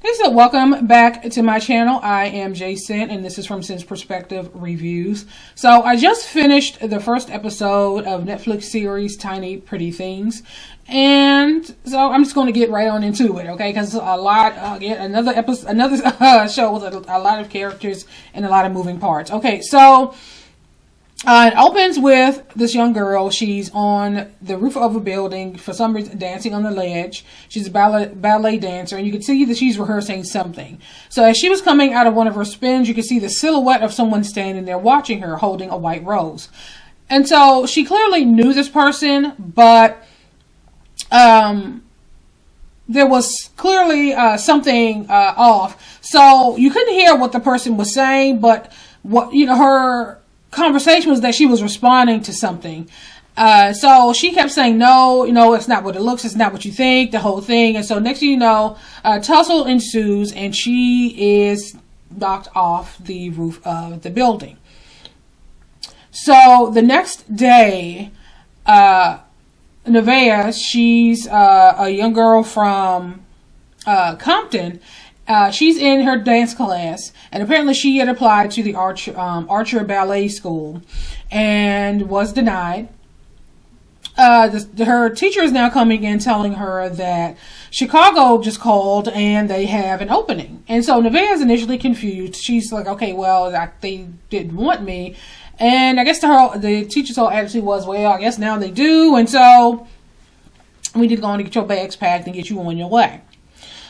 Okay, so welcome back to my channel. I am Jason, and this is from Sin's Perspective Reviews. So I just finished the first episode of Netflix series Tiny Pretty Things, and so I'm just going to get right on into it, okay? Because a lot, again, another show with a lot of characters and a lot of moving parts. Okay, so it opens with this young girl. She's on the roof of a building, for some reason dancing on the ledge. She's a ballet dancer, and you can see that she's rehearsing something. So as she was coming out of one of her spins, you can see the silhouette of someone standing there watching her, holding a white rose. And so she clearly knew this person, but there was clearly something off. So you couldn't hear what the person was saying, but what, her conversation was that she was responding to something. So she kept saying, no, it's not what it looks, it's not what you think, the whole thing. And so next thing you know, tussle ensues, and she is knocked off the roof of the building. So the next day, Nevaeh, she's a young girl from Compton. She's in her dance class, and apparently she had applied to the Archer Ballet School and was denied. Her teacher is now coming in telling her that Chicago just called and they have an opening. And so Nevaeh is initially confused. She's like, okay, well, they didn't want me. And I guess the teacher's whole attitude was, well, I guess now they do. And so we need to go on and get your bags packed and get you on your way.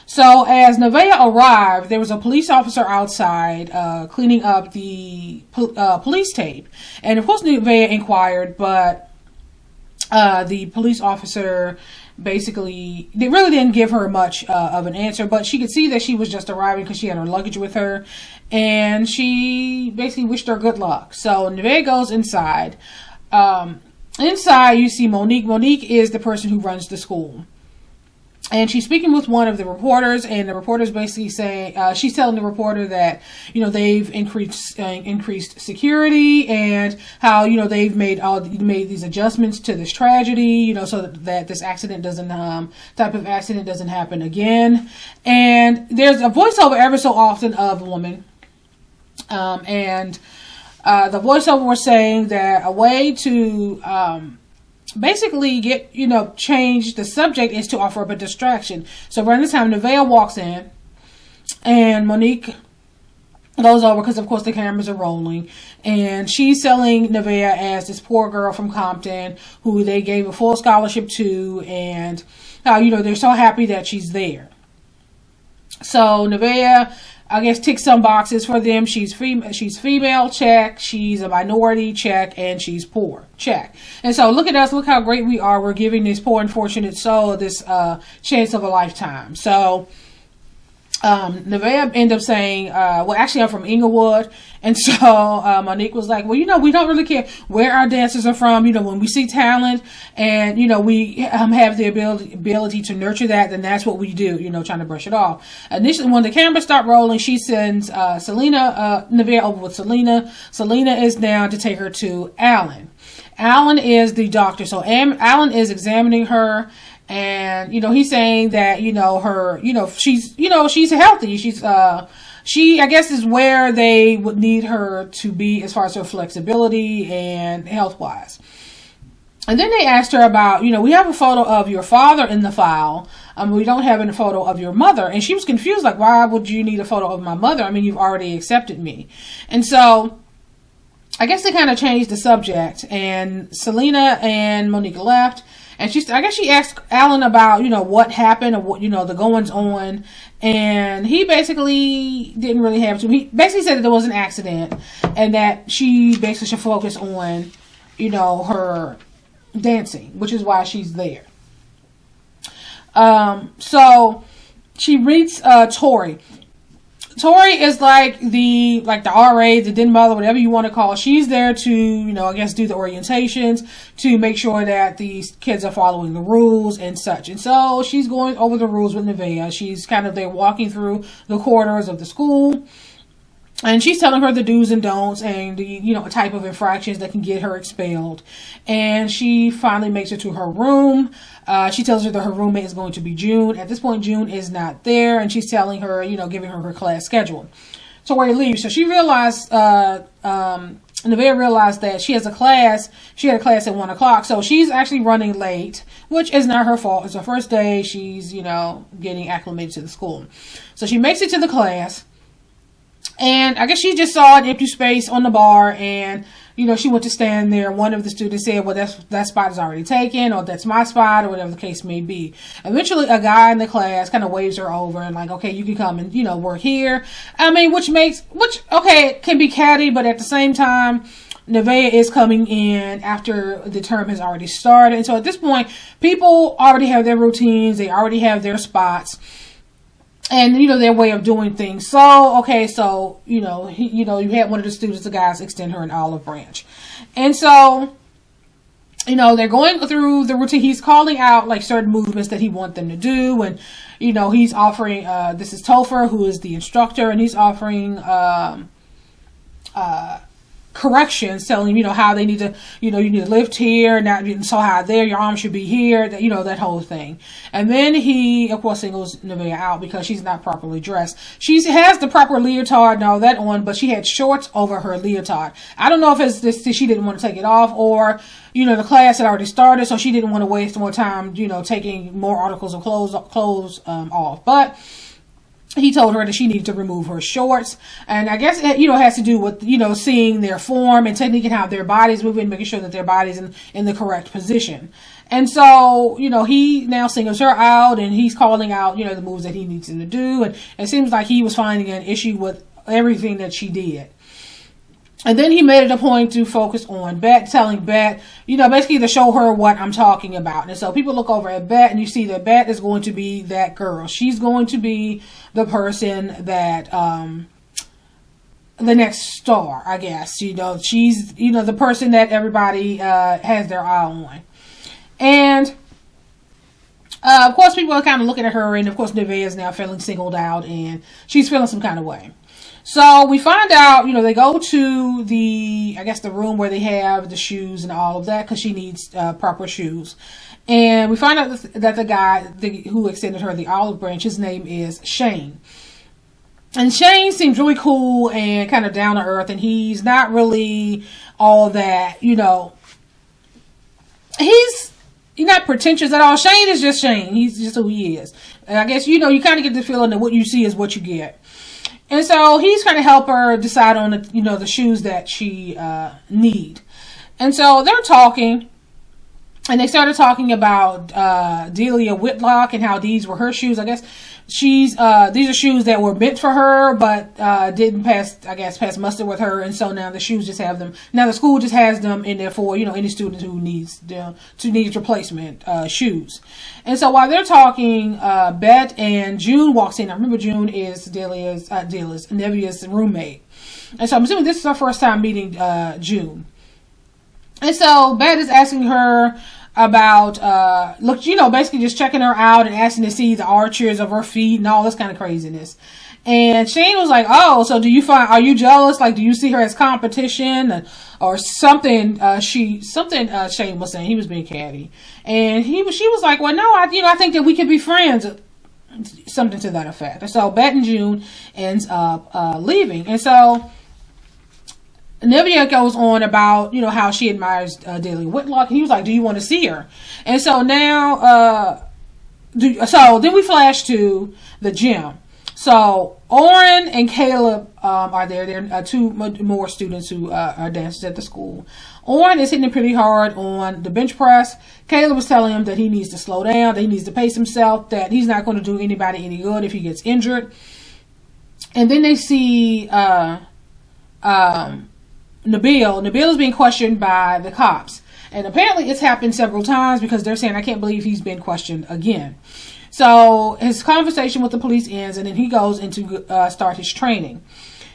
So as Nevaeh arrived, there was a police officer outside cleaning up the police tape. And of course Nevaeh inquired, but the police officer basically, they really didn't give her much of an answer, but she could see that she was just arriving because she had her luggage with her. And she basically wished her good luck. So Nevaeh goes inside. Inside you see Monique. Monique is the person who runs the school. And she's speaking with one of the reporters, and the reporter's basically saying, she's telling the reporter that, they've increased security, and how, they've made these adjustments to this tragedy, so that this accident type of accident doesn't happen again. And there's a voiceover ever so often of a woman. And the voiceover was saying that a way to, basically get, change the subject is to offer up a distraction. So around this time, Nevaeh walks in, and Monique goes over, because of course the cameras are rolling, and she's selling Nevaeh as this poor girl from Compton who they gave a full scholarship to, and how, they're so happy that she's there. So Nevaeh, I guess, tick some boxes for them. She's female, check. She's a minority, check. And she's poor, check. And so look at us. Look how great we are. We're giving this poor, unfortunate soul this chance of a lifetime. So Nevaeh ended up saying, well, actually, I'm from Inglewood. And so Monique was like, well, we don't really care where our dancers are from. When we see talent and, we have the ability to nurture that, then that's what we do, trying to brush it off. Initially, when the cameras start rolling, she sends Nevaeh over with Selena. Selena is now to take her to Alan. Alan is the doctor. So Alan is examining her. And, he's saying that, her, she's healthy. She, I guess, is where they would need her to be as far as her flexibility and health-wise. And then they asked her about, we have a photo of your father in the file. We don't have a photo of your mother. And she was confused, like, why would you need a photo of my mother? I mean, you've already accepted me. And so I guess they kind of changed the subject. And Selena and Monique left. And I guess she asked Alan about, what happened, or what, the goings on. And he basically didn't really have to. He basically said that there was an accident and that she basically should focus on, her dancing, which is why she's there. So she meets Tori. Tori is like the RA, the den mother, whatever you want to call it. She's there to, I guess, do the orientations, to make sure that these kids are following the rules and such. And so she's going over the rules with Nevaeh. She's kind of there walking through the corridors of the school. And she's telling her the do's and don'ts and the, you know, type of infractions that can get her expelled. And she finally makes it to her room. She tells her that her roommate is going to be June. At this point, June is not there, and she's telling her, you know, giving her class schedule. So where to leave. So she realized, Nevaeh realized that she has a class. She had a class at 1 o'clock. So she's actually running late, which is not her fault. It's her first day. She's, you know, getting acclimated to the school. So she makes it to the class. And I guess she just saw an empty space on the bar, and, you know, she went to stand there. One of the students said, well, that spot is already taken, or that's my spot, or whatever the case may be. Eventually, a guy in the class kind of waves her over and like, okay, you can come and, you know, work here. I mean, which, okay, can be catty, but at the same time, Nevaeh is coming in after the term has already started. And so at this point, people already have their routines. They already have their spots. And, you know, their way of doing things. So, okay, so, you know, you had one of the students, the guys, extend her an olive branch. And so, you know, they're going through the routine. He's calling out, like, certain movements that he wants them to do. And, you know, he's offering, this is Toffee, who is the instructor, and he's offering, corrections, telling, you know, how they need to, you know, you need to lift here, not so high there, your arm should be here, that, you know, that whole thing. And then he, of course, singles Nevaeh out because she's not properly dressed. She has the proper leotard and all that on, but she had shorts over her leotard. I don't know if it's this, she didn't want to take it off, or, you know, the class had already started, so she didn't want to waste more time, you know, taking more articles of clothes off. But he told her that she needed to remove her shorts. And I guess, you know, it has to do with, you know, seeing their form and technique and how their bodies move and making sure that their body's in the correct position. And so, you know, he now singles her out, and he's calling out, you know, the moves that he needs to do. And it seems like he was finding an issue with everything that she did. And then he made it a point to focus on Bet, telling Bet, you know, basically to show her what I'm talking about. And so people look over at Bet, and you see that Bet is going to be that girl. She's going to be the person that, the next star, I guess. You know, she's, you know, the person that everybody has their eye on. And, of course, people are kind of looking at her, and of course, Nevaeh is now feeling singled out, and she's feeling some kind of way. So we find out, you know, they go to the, I guess, the room where they have the shoes and all of that, because she needs proper shoes. And we find out that the guy who extended her the olive branch, his name is Shane. And Shane seems really cool and kind of down to earth, and he's not really all that, you know, he's not pretentious at all. Shane is just Shane. He's just who he is. And I guess, you know, you kind of get the feeling that what you see is what you get. And so he's trying to help her decide on the, you know, the shoes that she need. And so they're talking, and they started talking about Delia Whitlock and how these were her shoes. I guess these are shoes that were meant for her, but didn't pass muster with her. And so now the shoes just have them. Now the school just has them in there for, you know, any student who needs replacement shoes. And so while they're talking, Bet and June walks in. I remember June is Neveah's roommate. And so I'm assuming this is her first time meeting June. And so Bet is asking her about, look, you know, basically just checking her out and asking to see the arches of her feet and all this kind of craziness. And Shane was like, oh, so are you jealous? Like, do you see her as competition or something? Shane was saying. He was being catty. And she was like, well, no, I think that we could be friends. Something to that effect. And so Bet and June ends up leaving. And so Neveah goes on about, you know, how she admires Delia Whitlock. And he was like, do you want to see her? And so now, so then we flash to the gym. So Oren and Caleb are there. There are two more students who are dancers at the school. Oren is hitting it pretty hard on the bench press. Caleb was telling him that he needs to slow down, that he needs to pace himself, that he's not going to do anybody any good if he gets injured. And then they see Neveah. Neveah is being questioned by the cops. And apparently it's happened several times, because they're saying, I can't believe he's been questioned again. So his conversation with the police ends, and then he goes into start his training.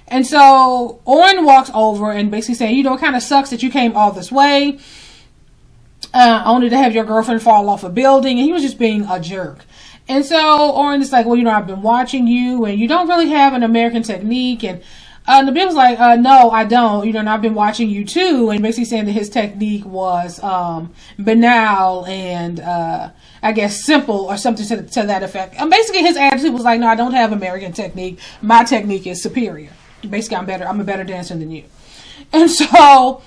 And so Oren walks over and basically saying, you know, it kind of sucks that you came all this way only to have your girlfriend fall off a building. And he was just being a jerk. And so Oren is like, well, you know, I've been watching you, and you don't really have an American technique, and Nevaeh was like, no, I don't. And I've been watching you too. And basically saying that his technique was banal and I guess simple or something to that effect. And basically his attitude was like, no, I don't have American technique. My technique is superior. Basically, I'm a better dancer than you. And so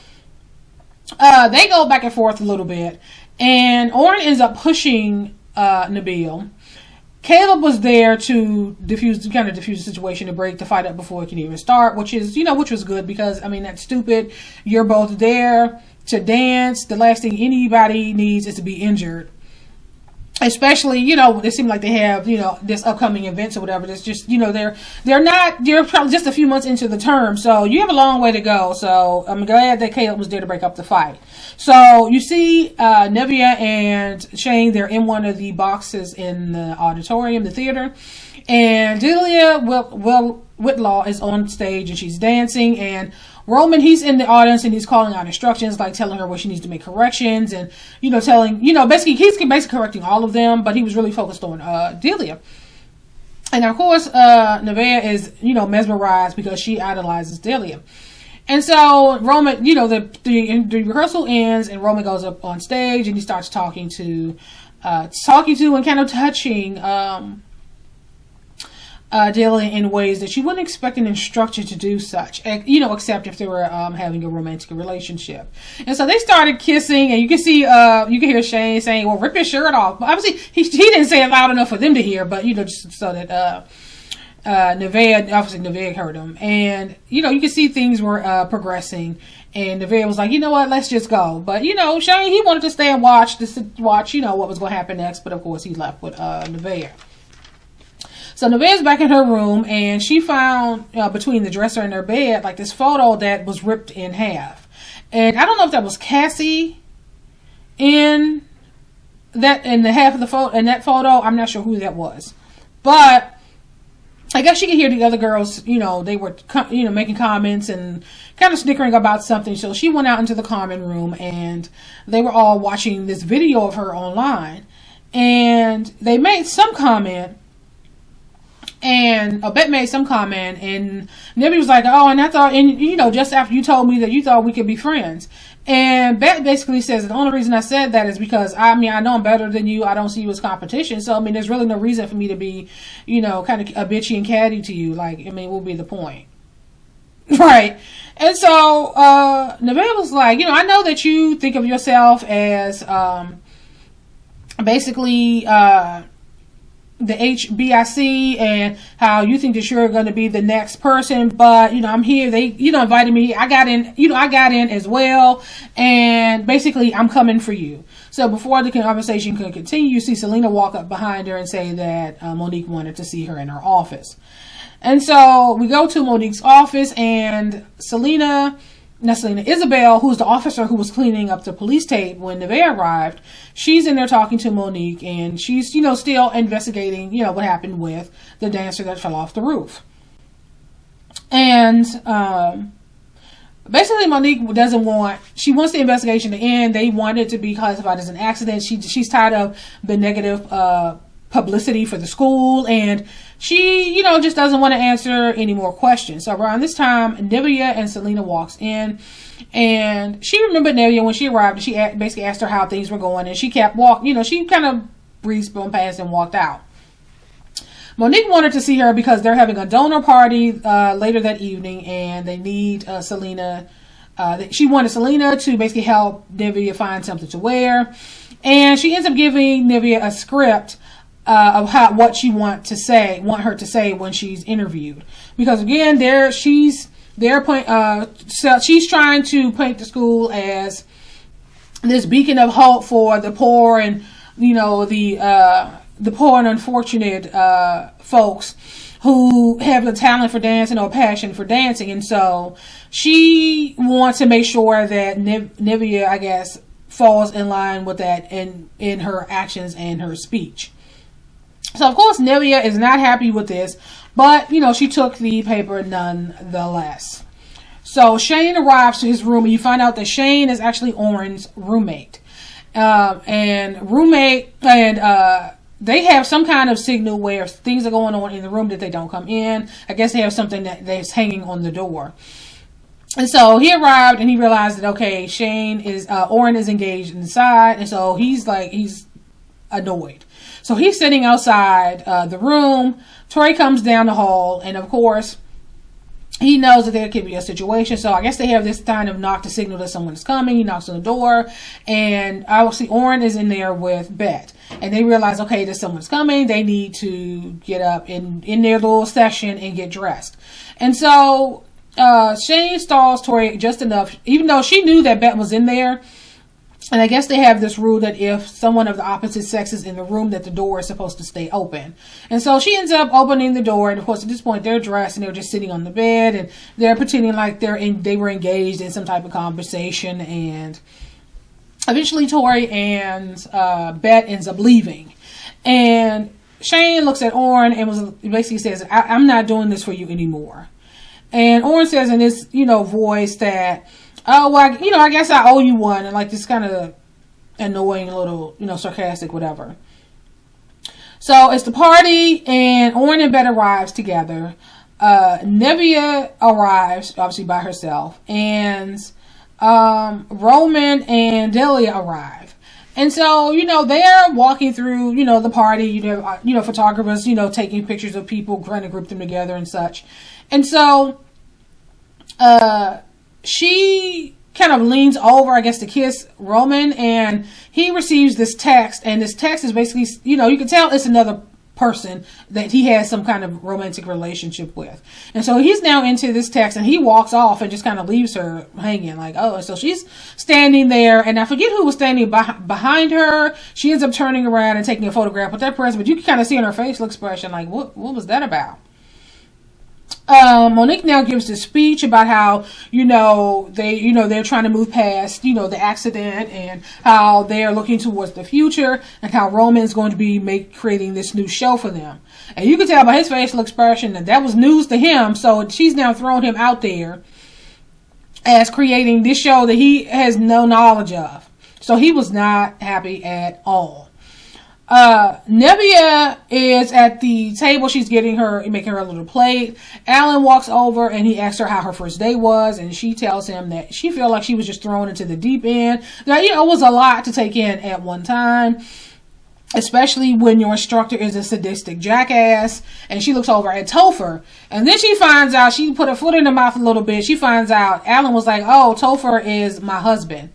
they go back and forth a little bit. And Oren ends up pushing Nevaeh. Caleb was there to diffuse the situation, to break the fight up before it can even start, which was good because, I mean, that's stupid. You're both there to dance. The last thing anybody needs is to be injured. Especially, it seemed like they have, this upcoming events or whatever. That's just, they're probably just a few months into the term. So you have a long way to go. So I'm glad that Caleb was there to break up the fight. So you see Neveah and Shane, they're in one of the boxes in the auditorium, the theater. And Delia Whitlaw is on stage and she's dancing. And Roman, he's in the audience and he's calling out instructions, like telling her where she needs to make corrections and, basically he's correcting all of them, but he was really focused on Delia. And of course, Nevaeh is, mesmerized because she idolizes Delia. And so Roman, the rehearsal ends and Roman goes up on stage and he starts talking to and kind of touching Delia in ways that you wouldn't expect an instructor to do such, except if they were having a romantic relationship. And so they started kissing, and you can see, you can hear Shane saying, well, rip your shirt off. But obviously, he didn't say it loud enough for them to hear, but, just so that Nevaeh heard him. And, you can see things were progressing. And Nevaeh was like, you know what, let's just go. But, Shane, he wanted to stay and watch, what was going to happen next. But, of course, he left with Nevaeh. So Nevaeh's back in her room, and she found between the dresser and her bed like this photo that was ripped in half. And I don't know if that was Cassie in the half of the photo. In that photo, I'm not sure who that was, but I guess she could hear the other girls. They were making comments and kind of snickering about something. So she went out into the common room, and they were all watching this video of her online, and they made some comment. And Bet made some comment, and Nevaeh was like, oh, and I thought, just after you told me that you thought we could be friends. And Bet basically says, the only reason I said that is because, I know I'm better than you. I don't see you as competition. So, there's really no reason for me to be, kind of a bitchy and catty to you. Like, what would be the point? Right. And so, Nevaeh was like, I know that you think of yourself as, basically, the HBIC and how you think that you're going to be the next person, but I'm here. They invited me. I got in as well, and basically I'm coming for you. So before the conversation could continue, you see Selena walk up behind her and say that Monique wanted to see her in her office. And so we go to Monique's office, and Isabel, who's the officer who was cleaning up the police tape when Nevaeh arrived, she's in there talking to Monique, and she's, still investigating, what happened with the dancer that fell off the roof. And basically Monique she wants the investigation to end. They want it to be classified as an accident. She's tired of the negative publicity for the school, and she, just doesn't want to answer any more questions. So around this time, Neveah and Selena walks in, and she remembered Neveah when she arrived. She basically asked her how things were going, and she kept walking. She kind of breezed past and walked out. Monique wanted to see her because they're having a donor party later that evening, and they need Selena. She wanted Selena to basically help Neveah find something to wear, and she ends up giving Neveah a script of what she want her to say when she's interviewed, because again, she's trying to paint the school as this beacon of hope for the poor and the poor and unfortunate folks who have the talent for dancing or passion for dancing. And so she wants to make sure that Neveah, I guess, falls in line with that in her actions and her speech. So of course Neveah is not happy with this, but she took the paper nonetheless. So Shane arrives to his room, and you find out that Shane is actually Oren's roommate. they have some kind of signal where things are going on in the room that they don't come in. I guess they have something that's hanging on the door. And so he arrived and he realized that, okay, Oren is engaged inside. And so he's annoyed. So he's sitting outside the room. Tori comes down the hall, and of course, he knows that there could be a situation. So I guess they have this kind of knock to signal that someone is coming. He knocks on the door, and obviously Oren is in there with Bet. And they realize, okay, that someone's coming. They need to get up in their little session and get dressed. And so Shane stalls Tori just enough, even though she knew that Bet was in there. And I guess they have this rule that if someone of the opposite sex is in the room, that the door is supposed to stay open. And so she ends up opening the door. And of course, at this point, they're dressed and they're just sitting on the bed and they're pretending like they were engaged in some type of conversation. And eventually, Tori and Bet ends up leaving. And Shane looks at Oren and basically says, "I'm not doing this for you anymore." And Oren says in this, voice that, "Oh, well, I guess I owe you one," and like this kind of annoying little, sarcastic, whatever. So it's the party, and Oren and Bet arrives together. Neveah arrives, obviously by herself, and Roman and Delia arrive. And so, they're walking through, the party, photographers, taking pictures of people, trying to group them together and such. And so, she kind of leans over, I guess, to kiss Roman, and he receives this text, and this text is basically, you can tell it's another person that he has some kind of romantic relationship with. And so he's now into this text, and he walks off and just kind of leaves her hanging, like, oh, so she's standing there, and I forget who was standing behind her. She ends up turning around and taking a photograph with that person, but you can kind of see in her facial expression, like, what was that about? Monique now gives this speech about how, they're trying to move past, the accident, and how they're looking towards the future, and how Roman's going to be creating this new show for them. And you can tell by his facial expression that was news to him. So she's now thrown him out there as creating this show that he has no knowledge of. So he was not happy at all. Neveah is at the table. She's making her a little plate. Alan walks over and he asks her how her first day was, and she tells him that she felt like she was just thrown into the deep end. That, it was a lot to take in at one time, especially when your instructor is a sadistic jackass. And she looks over at Toffee, and then she finds out, she put her foot in her mouth a little bit. She finds out Alan was like, "Oh, Toffee is my husband."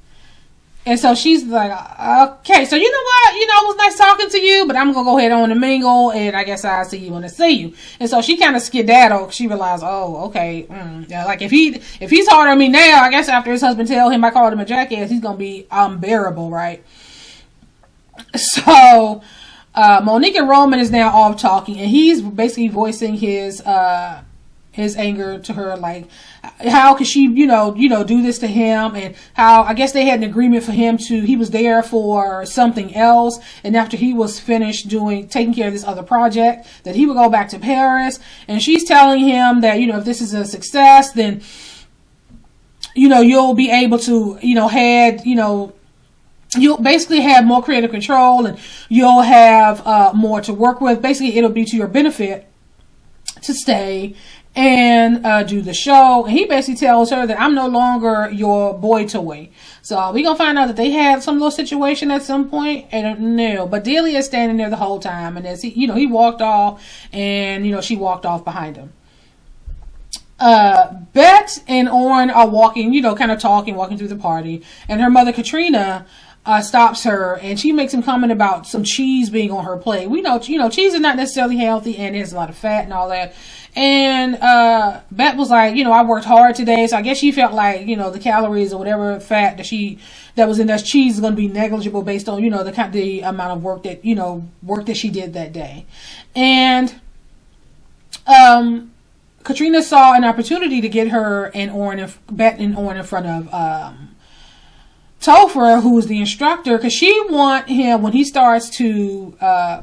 And so she's like, "Okay, so you know what? It was nice talking to you, but I'm going to go ahead on and mingle, and I guess I'll see you when I see you." And so she kind of skedaddled. She realized, oh, okay. Yeah, like if he's hard on me now, I guess after his husband tell him I called him a jackass, he's going to be unbearable, right? So Monique and Roman is now off talking, and he's basically voicing his anger to her, like, how could she, do this to him, and how I guess they had an agreement for him he was there for something else, and after he was finished taking care of this other project, that he would go back to Paris. And she's telling him that, if this is a success, then, you'll be able to, you'll basically have more creative control, and you'll have more to work with. Basically, it'll be to your benefit to stay and do the show. And he basically tells her that I'm no longer your boy toy. So we're gonna find out that they had some little situation at some point. I don't know, but Delia is standing there the whole time, and as he walked off, and she walked off behind him. Bet and Oren are walking, kind of talking, walking through the party, and her mother Katrina stops her, and she makes him comment about some cheese being on her plate. We know, cheese is not necessarily healthy, and there's a lot of fat and all that. And Bet was like, I worked hard today, so I guess she felt like, the calories or whatever fat that was in that cheese is going to be negligible based on, the amount of work that she did that day. And Katrina saw an opportunity to get her and Bet and Oren in front of Toffee, who's the instructor, because she want him, when he starts to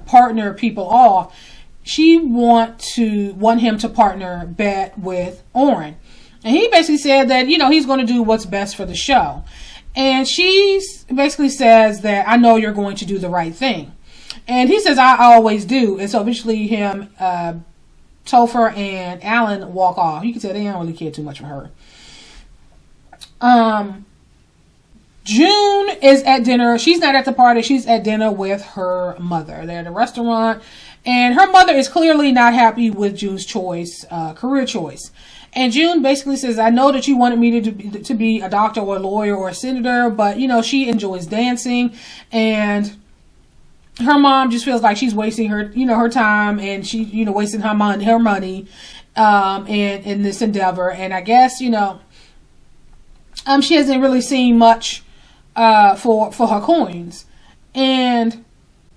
partner people off, she want him to partner Bet with Oren. And he basically said that, he's going to do what's best for the show. And she basically says that, I know you're going to do the right thing. And he says, I always do. And so eventually him, Topher and Alan walk off. You can tell they don't really care too much for her. June is at dinner. She's not at the party. She's at dinner with her mother. They're at a restaurant. And her mother is clearly not happy with June's choice, career choice. And June basically says, I know that you wanted me to be a doctor or a lawyer or a senator, but, you know, she enjoys dancing. And her mom just feels like she's wasting her, you know, her time, and she, you know, wasting her money, in this endeavor. And I guess, you know, she hasn't really seen much, for her coins. And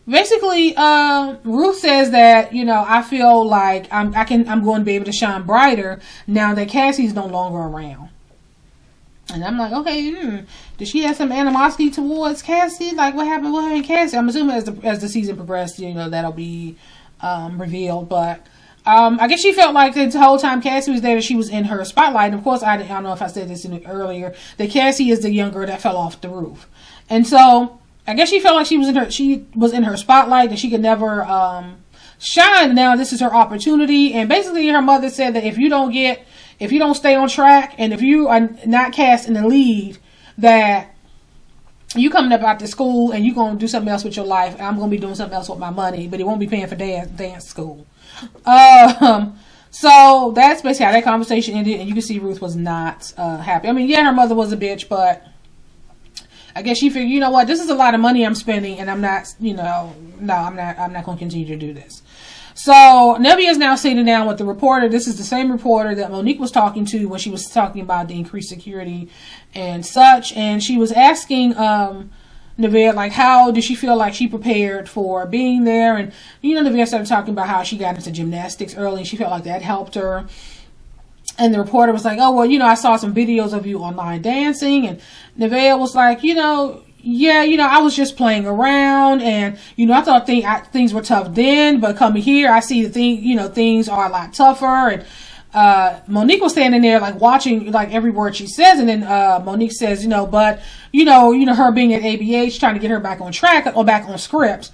basically, Ruth says that, you know, I feel like I'm going to be able to shine brighter now that Cassie's no longer around. And I'm like, okay, did she have some animosity towards Cassie? Like, what happened with her and Cassie? I'm assuming as the season progressed, you know, that'll be revealed. But I guess she felt like the whole time Cassie was there, that she was in her spotlight. And of course, I don't know if I said this earlier, that Cassie is the young girl that fell off the roof. And so I guess she felt like she was in her spotlight, that she could never shine. Now this is her opportunity. And basically her mother said that if you don't stay on track, and if you are not cast in the lead, that you coming up out to school and you going to do something else with your life. I'm going to be doing something else with my money, but it won't be paying for dance school. So that's basically how that conversation ended. And you can see Ruth was not happy. I mean, yeah, her mother was a bitch, but I guess she figured, you know what, this is a lot of money I'm spending, and I'm not, you know, no, I'm not going to continue to do this. So Neveah is now sitting down with the reporter. This is the same reporter that Monique was talking to when she was talking about the increased security and such. And she was asking Neveah, like, how did she feel like she prepared for being there? And, you know, Neveah started talking about how she got into gymnastics early, and she felt like that helped her. And the reporter was like, oh, well, you know, I saw some videos of you online dancing. And Neveah was like, you know, yeah, you know, I was just playing around, and, you know, I thought things were tough then, but coming here, I see things are a lot tougher. And Monique was standing there, like, watching, like, every word she says. And then Monique says, you know, but, you know, her being at ABH, trying to get her back on track or back on script.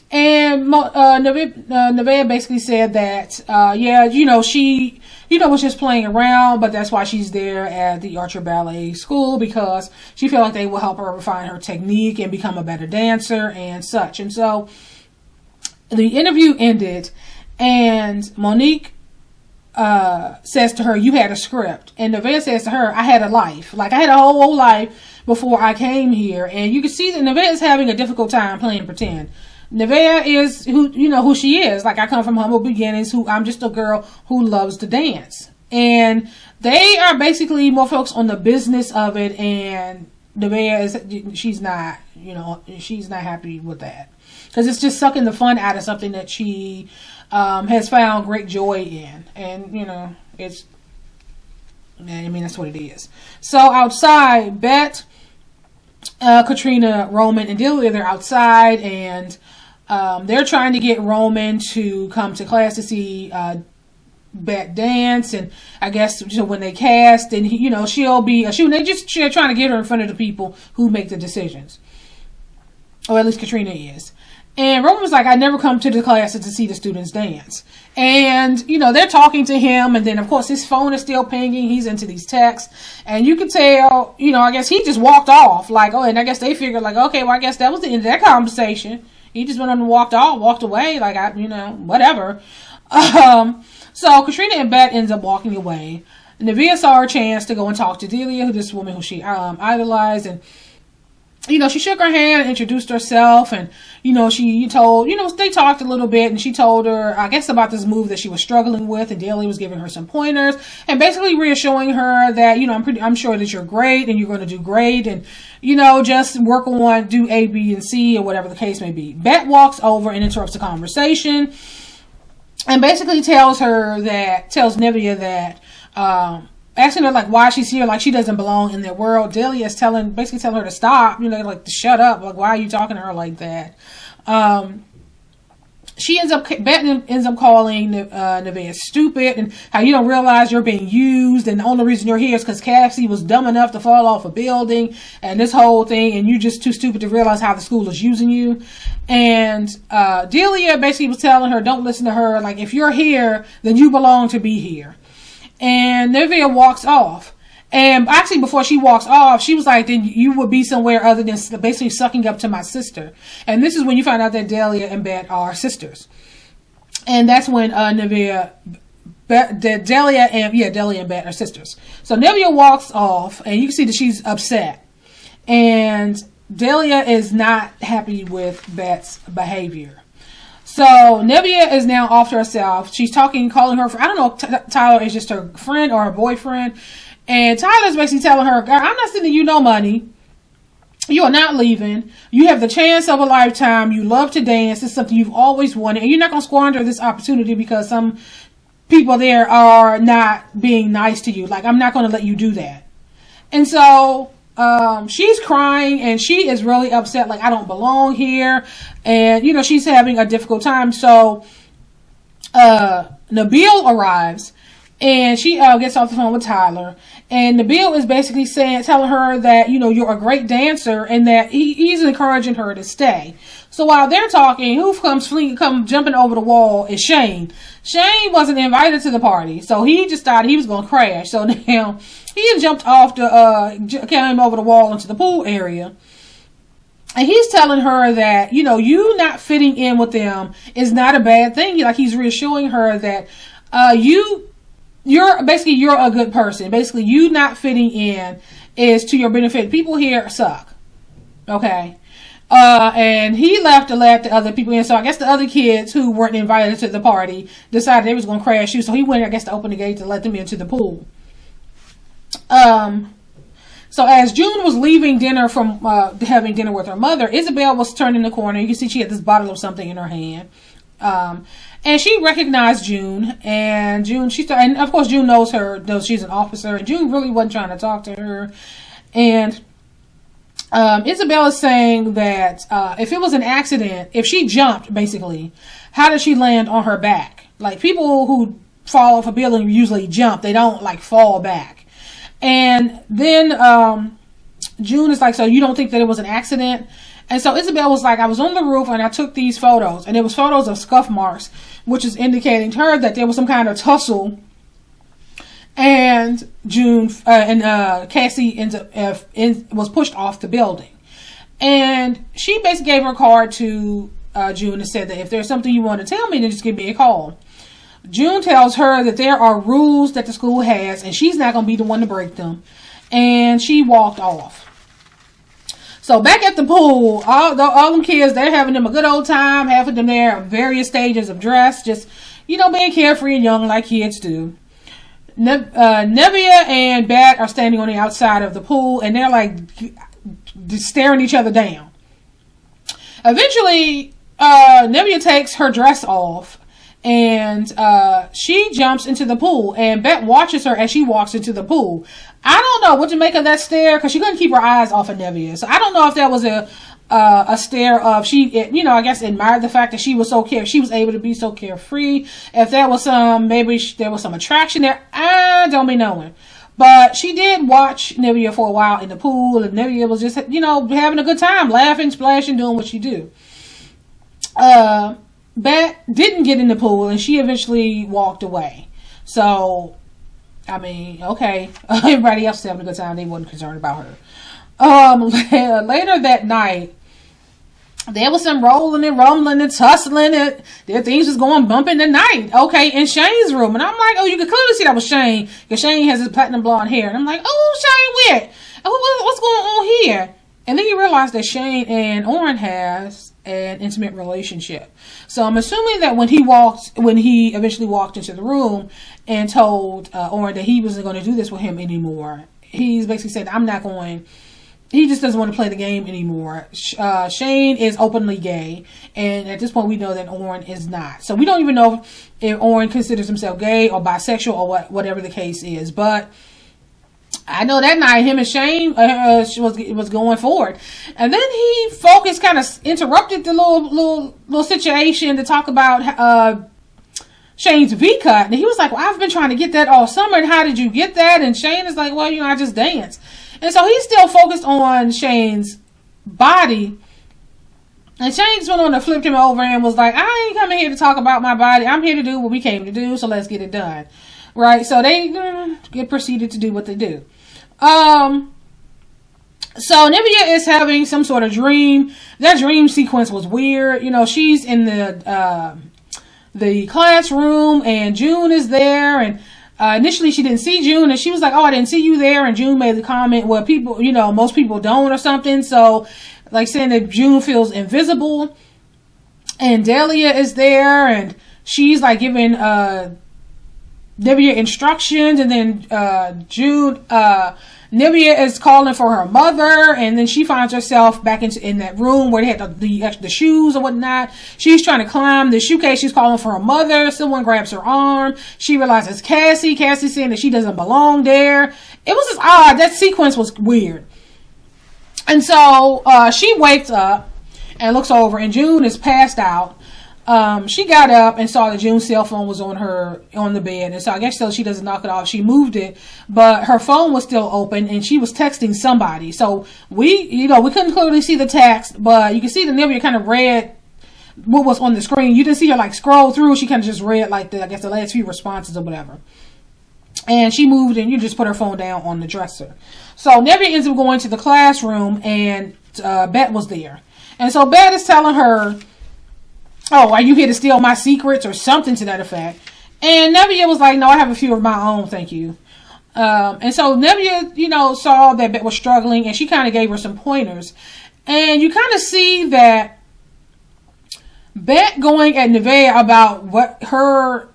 And Neveah basically said that, yeah, you know, she, you know, was just playing around, but that's why she's there at the Archer Ballet School, because she felt like they will help her refine her technique and become a better dancer and such. And so the interview ended, and Monique says to her, you had a script. And Neveah says to her, I had a life. Like, I had a whole life before I came here. And you can see that Neveah is having a difficult time playing pretend. Neveah is who she is. Like, I come from humble beginnings, I'm just a girl who loves to dance. And they are basically more focused on the business of it, and Neveah she's not happy with that. Because it's just sucking the fun out of something that she has found great joy in. And, you know, that's what it is. So outside, Bet, Katrina, Roman, and Delia, they're outside, and they're trying to get Roman to come to class to see Bet dance. And I guess, you know, when they cast, and she'll be they're trying to get her in front of the people who make the decisions, or at least Katrina is. And Roman was like, I never come to the classes to see the students dance. And, you know, they're talking to him, and then, of course, his phone is still pinging. He's into these texts. And you can tell, you know, I guess he just walked off. Like, oh, and I guess they figured, like, okay, well, I guess that was the end of that conversation. He just went on and walked away. Like, whatever. So Katrina and Bet ends up walking away. Neveah saw her chance to go and talk to Delia, this woman who she idolized, and, you know, she shook her hand, introduced herself, and, you know, they talked a little bit, and she told her, I guess, about this move that she was struggling with, and Delia was giving her some pointers, and basically reassuring her that, you know, I'm sure that you're great, and you're going to do great, and, you know, just work on, do A, B, and C, or whatever the case may be. Bet walks over and interrupts the conversation, and basically tells Neveah that, asking her, like, why she's here, like she doesn't belong in their world. Delia is basically telling her to stop, you know, like, to shut up. Like, why are you talking to her like that? Bet ends up calling Nevaeh stupid, and how you don't realize you're being used, and the only reason you're here is because Cassie was dumb enough to fall off a building, and this whole thing, and you're just too stupid to realize how the school is using you. And Delia basically was telling her, don't listen to her, like, if you're here, then you belong to be here. And Nevaeh walks off. And actually, before she walks off, she was like, then you would be somewhere other than basically sucking up to my sister. And this is when you find out that Delia and Bet are sisters. And that's when Delia and Bet are sisters. So Neveah walks off, and you can see that she's upset. And Delia is not happy with Bet's behavior. So Neveah is now off to herself. She's calling her, I don't know if Tyler is just her friend or her boyfriend. And Tyler's basically telling her, girl, I'm not sending you no money. You are not leaving. You have the chance of a lifetime. You love to dance. It's something you've always wanted. And you're not going to squander this opportunity because some people there are not being nice to you. Like, I'm not going to let you do that. And so she's crying, and she is really upset. Like, I don't belong here. And, you know, she's having a difficult time. So Nabil arrives. And she gets off the phone with Tyler, and Nabil is basically telling her that, you know, you're a great dancer, and that he's encouraging her to stay. So while they're talking, who comes jumping over the wall is Shane. Shane wasn't invited to the party, so he just thought he was going to crash. So now he jumped off came over the wall into the pool area. And he's telling her that, you know, you not fitting in with them is not a bad thing. Like, he's reassuring her that you're a good person. Basically, you not fitting in is to your benefit. People here suck. Okay. And he left to let the other people in. So I guess the other kids who weren't invited to the party decided they was going to crash you. So he went, I guess, to open the gate to let them into the pool. So as June was leaving dinner from having dinner with her mother, Isabel was turning the corner. You can see she had this bottle of something in her hand. And she recognized June, and and of course June knows she's an officer, and June really wasn't trying to talk to her. And Isabel is saying that if it was an accident, if she jumped, basically, how did she land on her back? Like, people who fall off a building usually jump. They don't, like, fall back. And then June is like, so you don't think that it was an accident? And so Isabel was like, I was on the roof and I took these photos, and it was photos of scuff marks, which is indicating to her that there was some kind of tussle. And Cassie was pushed off the building. And she basically gave her card to June and said that if there's something you want to tell me, then just give me a call. June tells her that there are rules that the school has, and she's not going to be the one to break them. And she walked off. So back at the pool, all them kids, they're having them a good old time. Half of them there at various stages of dress, just, you know, being carefree and young like kids do. Neveah and Bet are standing on the outside of the pool, and they're like staring each other down. Eventually, Neveah takes her dress off, and she jumps into the pool, and Bet watches her as she walks into the pool. I don't know what to make of that stare, because she couldn't keep her eyes off of Neveah. So I don't know if that was a stare of I guess admired the fact that she was she was able to be so carefree. If that was there was some attraction there, I don't be knowing. But she did watch Neveah for a while in the pool, and Neveah was just, having a good time, laughing, splashing, doing what she do. Bet didn't get in the pool, and she eventually walked away. So, I mean, okay. Everybody else was having a good time. They wasn't concerned about her. Later that night, there was some rolling and rumbling and tussling. Their things was going bumping the night. Okay, in Shane's room. And I'm like, oh, you can clearly see that was Shane. Because Shane has his platinum blonde hair. And I'm like, oh, Shane, where? What's going on here? And then you realize that Shane and Oren has an intimate relationship. So I'm assuming that when he eventually walked into the room and told Oren that he wasn't going to do this with him anymore, he's basically said, he just doesn't want to play the game anymore. Shane is openly gay, and at this point we know that Oren is not. So we don't even know if Oren considers himself gay or bisexual or whatever the case is. But I know that night him and Shane was going forward, and then he focused, kind of interrupted the little situation to talk about Shane's V cut, and he was like, "Well, I've been trying to get that all summer, and how did you get that?" And Shane is like, "Well, I just dance," and so he's still focused on Shane's body. And Shane just went on and flipped him over and was like, "I ain't coming here to talk about my body. I'm here to do what we came to do, so let's get it done." Right? So they proceeded to do what they do. So Neveah is having some sort of dream. That dream sequence was weird. She's in the classroom, and June is there, and initially she didn't see June, and she was like, "Oh, I didn't see you there," and June made the comment, "Well, people, most people don't," or something. So, like, saying that June feels invisible. And Delia is there, and she's like giving Neveah instructions, and then Neveah is calling for her mother, and then she finds herself back in that room where they had the shoes or whatnot. She's trying to climb the shoe case. She's calling for her mother. Someone grabs her arm. She realizes Cassie's saying that she doesn't belong there. It was just odd. That sequence was weird. And so she wakes up and looks over, and June is passed out. She got up and saw that June's cell phone was on the bed, and so I guess so she doesn't knock it off. She moved it, but her phone was still open, and she was texting somebody. So we couldn't clearly see the text, but you can see that Neveah kind of read what was on the screen. You didn't see her like scroll through. She kind of just read like the last few responses or whatever. And she moved, and you just put her phone down on the dresser. So Neveah ends up going to the classroom, and Bet was there. And so Bet is telling her, "Oh, are you here to steal my secrets?" or something to that effect. And Neveah was like, "No, I have a few of my own, thank you." And so Neveah, saw that Bet was struggling, and she kind of gave her some pointers. And you kind of see that Bet going at Neveah about what her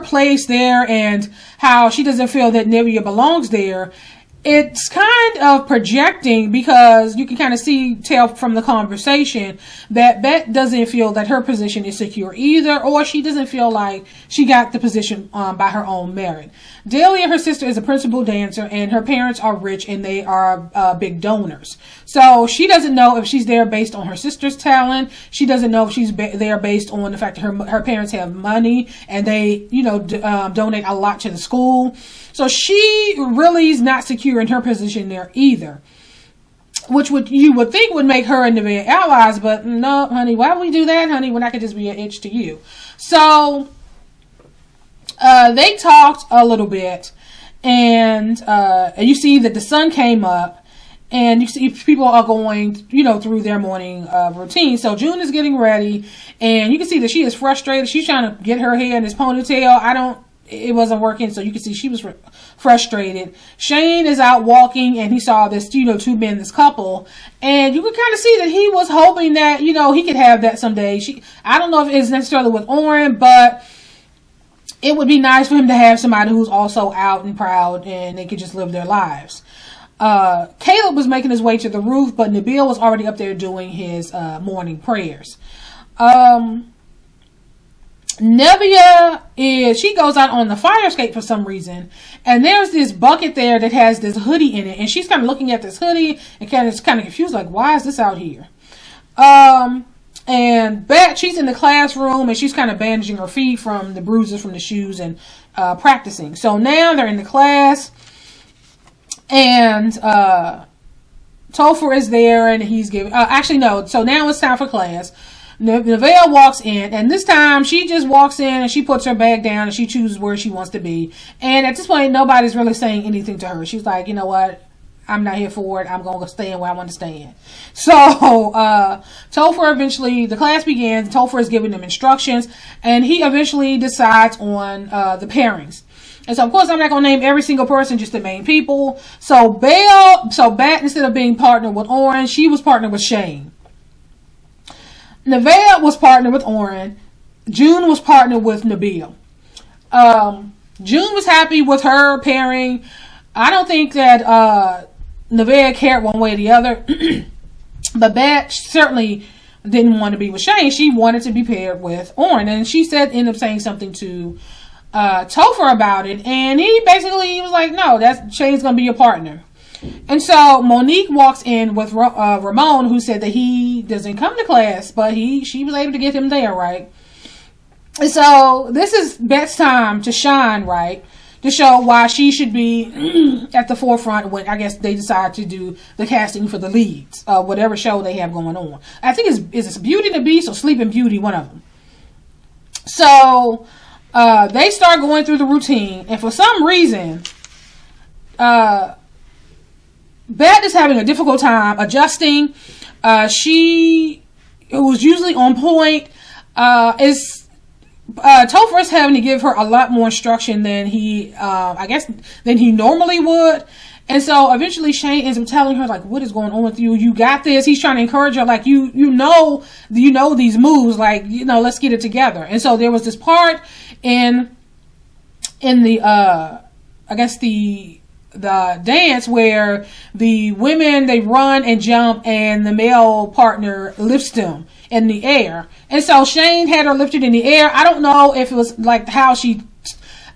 place there and how she doesn't feel that Neveah belongs there. It's kind of projecting, because you can kind of tell from the conversation that Bet doesn't feel that her position is secure either, or she doesn't feel like she got the position by her own merit. Delia, her sister, is a principal dancer, and her parents are rich, and they are big donors. So she doesn't know if she's there based on her sister's talent. She doesn't know if she's there based on the fact that her parents have money, and they donate a lot to the school. So she really is not secure in her position there either, which you would think would make her and Neveah allies, but no, honey, why would we do that, honey, when I could just be an itch to you? So they talked a little bit, and you see that the sun came up, and you see people are going, through their morning routine. So June is getting ready, and you can see that she is frustrated. She's trying to get her hair in this ponytail. It wasn't working, so you can see she was frustrated. Shane is out walking, and he saw this, two men, this couple, and you could kind of see that he was hoping that, he could have that someday. I don't know if it's necessarily with Oren, but it would be nice for him to have somebody who's also out and proud, and they could just live their lives. Caleb was making his way to the roof, but Nabil was already up there doing his morning prayers. Neveah she goes out on the fire escape for some reason, and there's this bucket there that has this hoodie in it, and she's kind of looking at this hoodie and kind of confused, like, why is this out here? And Bet, she's in the classroom, and she's kind of bandaging her feet from the bruises from the shoes and practicing. So now they're in the class, and Topher is there, and he's giving so now it's time for class. Neveah walks in, and this time she just walks in and she puts her bag down and she chooses where she wants to be. And at this point, nobody's really saying anything to her. She's like, you know what? I'm not here for it. I'm going to stand where I want to stand. So, Topher eventually, the class begins. Topher is giving them instructions, and he eventually decides on the pairings. And so, of course, I'm not going to name every single person, just the main people. So, Bat, instead of being partnered with Oren, she was partnered with Shane. Nevaeh was partnered with Oren. June was partnered with Nabil. June was happy with her pairing. I don't think that Nevaeh cared one way or the other. But Bat certainly didn't want to be with Shane. She wanted to be paired with Oren. And she ended up saying something to Topher about it, and he basically was like, no, that's Shane's gonna be your partner. And so Monique walks in with Ramon, who said that he doesn't come to class, but she was able to get him there, right? And so this is Bet's time to shine, right? To show why she should be at the forefront when I guess they decide to do the casting for the leads, whatever show they have going on. I think it's Beauty and the Beast or Sleeping Beauty, one of them. So they start going through the routine, and for some reason, Bet is having a difficult time adjusting. She was usually on point. Topher's having to give her a lot more instruction than he normally would. And so eventually Shane ends up telling her, like, what is going on with you? You got this. He's trying to encourage her, like, you know these moves, like, let's get it together. And so there was this part in the the dance where the women, they run and jump and the male partner lifts them in the air. And so Shane had her lifted in the air. I don't know if it was like I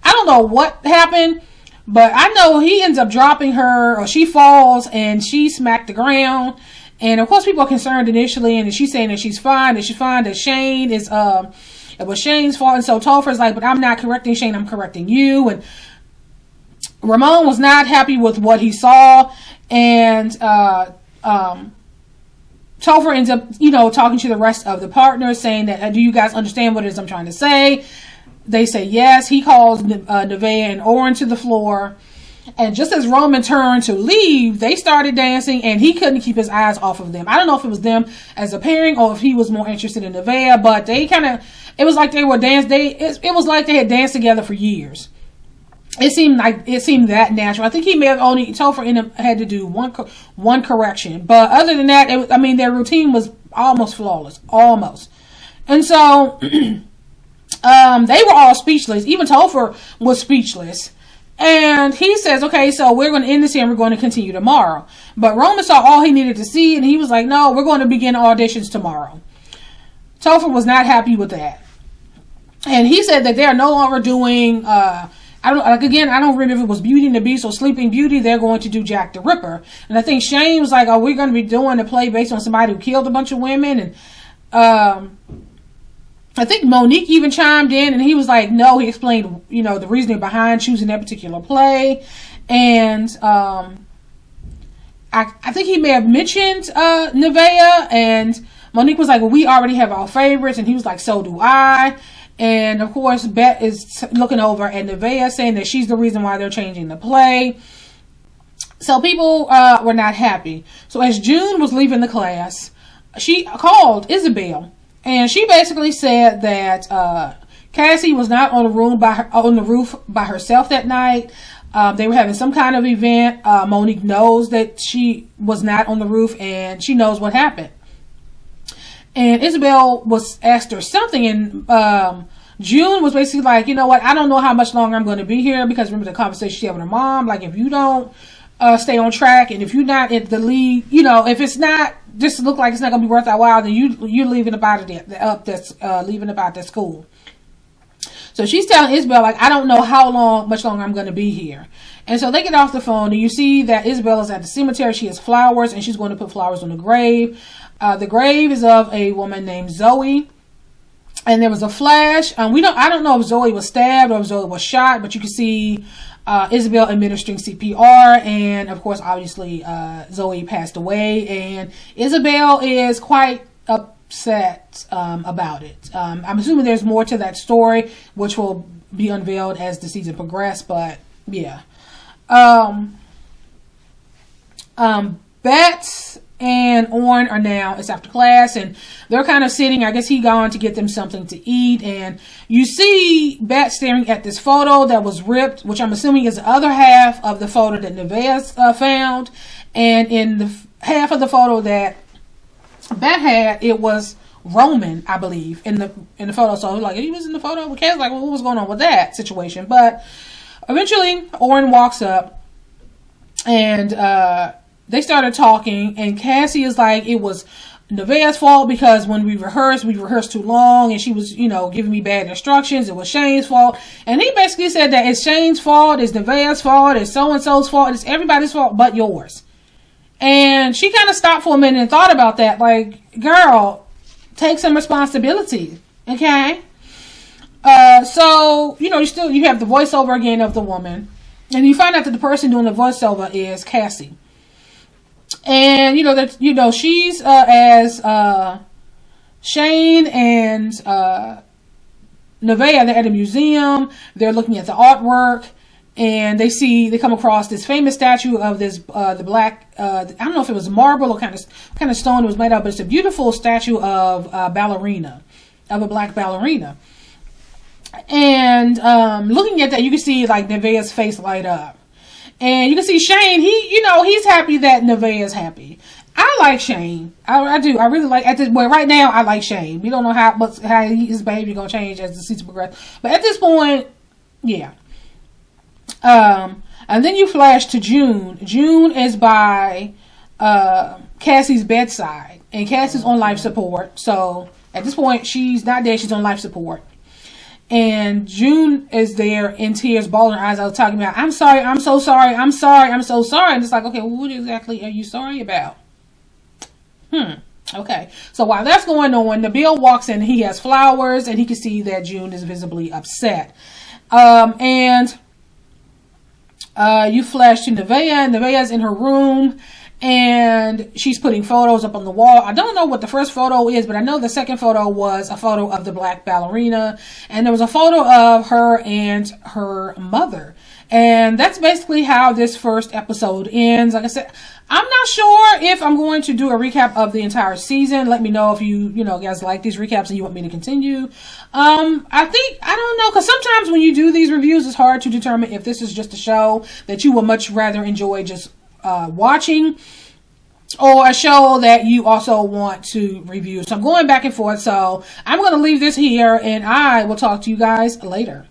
don't know what happened, but I know he ends up dropping her, or she falls and she smacked the ground. And of course people are concerned initially, and she's saying that she's fine, that Shane is, it was Shane's fault. And so Topher's like, but I'm not correcting Shane, I'm correcting you. And Ramon was not happy with what he saw, and Topher ends up, talking to the rest of the partners, saying that, do you guys understand what it is I'm trying to say? They say yes. He calls Nevaeh and Oren to the floor, and just as Roman turned to leave, they started dancing, and he couldn't keep his eyes off of them. I don't know if it was them as a pairing or if he was more interested in Nevaeh, but it was like they were it was like they had danced together for years. It seemed that natural. I think he may have only Topher had to do one correction, but other than that, their routine was almost flawless, almost. And so they were all speechless. Even Topher was speechless. And he says, okay, so we're going to end this here and we're going to continue tomorrow. But Roman saw all he needed to see, and he was like, no, we're going to begin auditions tomorrow. Topher was not happy with that. And he said that they are no longer doing I don't remember if it was Beauty and the Beast or Sleeping Beauty. They're going to do Jack the Ripper. And I think Shane was like, we're going to be doing a play based on somebody who killed a bunch of women. And I think Monique even chimed in, and he was like, no, he explained, the reasoning behind choosing that particular play. And I think he may have mentioned Neveah, and Monique was like, well, we already have our favorites. And he was like, so do I. And of course, Bet is looking over at Nevaeh, saying that she's the reason why they're changing the play. So people were not happy. So as June was leaving the class, she called Isabel, and she basically said that Cassie was not on the roof by herself that night. They were having some kind of event. Monique knows that she was not on the roof, and she knows what happened. And Isabel was asked her something, and June was basically like, you know what, I don't know how much longer I'm going to be here, because remember the conversation she had with her mom, like, if you don't stay on track, and if you're not at the lead, if it's not, just look like it's not going to be worth our while, then you're leaving about that school. So she's telling Isabel, like, I don't know much longer I'm going to be here. And so they get off the phone, and you see that Isabel is at the cemetery. She has flowers, and she's going to put flowers on the grave. The grave is of a woman named Zoe, and there was a flash. I don't know if Zoe was stabbed or if Zoe was shot, but you can see Isabel administering CPR, and of course, obviously, Zoe passed away, and Isabel is quite upset about it. I'm assuming there's more to that story, which will be unveiled as the season progresses. But yeah, Bet and Oren are now, it's after class, and they're kind of sitting, I guess he gone to get them something to eat, and you see Bet staring at this photo that was ripped, which I'm assuming is the other half of the photo that Nevaeh found, and in the half of the photo that Bet had, it was Roman, I believe, in the photo. So like, he was in the photo. Okay, like, well, what was going on with that situation? But eventually Oren walks up, and they started talking, and Cassie is like, it was Nevaeh's fault because when we rehearsed too long and she was, giving me bad instructions. It was Shane's fault. And he basically said that it's Shane's fault, it's Nevaeh's fault, it's so-and-so's fault, it's everybody's fault but yours. And she kind of stopped for a minute and thought about that. Like, girl, take some responsibility. Okay? So, you have the voiceover again of the woman. And you find out that the person doing the voiceover is Cassie. And she's as Shane and Nevaeh, they're at a museum. They're looking at the artwork, and they come across this famous statue of this the black I don't know if it was marble or kind of stone it was made of, but it's a beautiful statue of a black ballerina. And looking at that, you can see like Nevaeh's face light up. And you can see Shane, he's happy that Nevaeh is happy. I like Shane. I do. I really like, right now, I like Shane. We don't know how his behavior going to change as the season progresses. But at this point, yeah. And then you flash to June. June is by Cassie's bedside. And Cassie's on life support. So at this point, she's not dead. She's on life support. And June is there in tears, bawling her eyes out, talking about, I'm sorry, I'm so sorry, I'm sorry, I'm so sorry. And it's like, okay, well, what exactly are you sorry about? Okay. So while that's going on, Nabil walks in, he has flowers, and he can see that June is visibly upset. And you flash to Nevaeh. Nevaeh's in her room, and she's putting photos up on the wall. I don't know what the first photo is, but I know the second photo was a photo of the black ballerina. And there was a photo of her and her mother. And that's basically how this first episode ends. Like I said, I'm not sure if I'm going to do a recap of the entire season. Let me know if you guys like these recaps and you want me to continue. I don't know, because sometimes when you do these reviews, it's hard to determine if this is just a show that you will much rather enjoy just watching, or a show that you also want to review. So I'm going back and forth. So I'm going to leave this here, and I will talk to you guys later.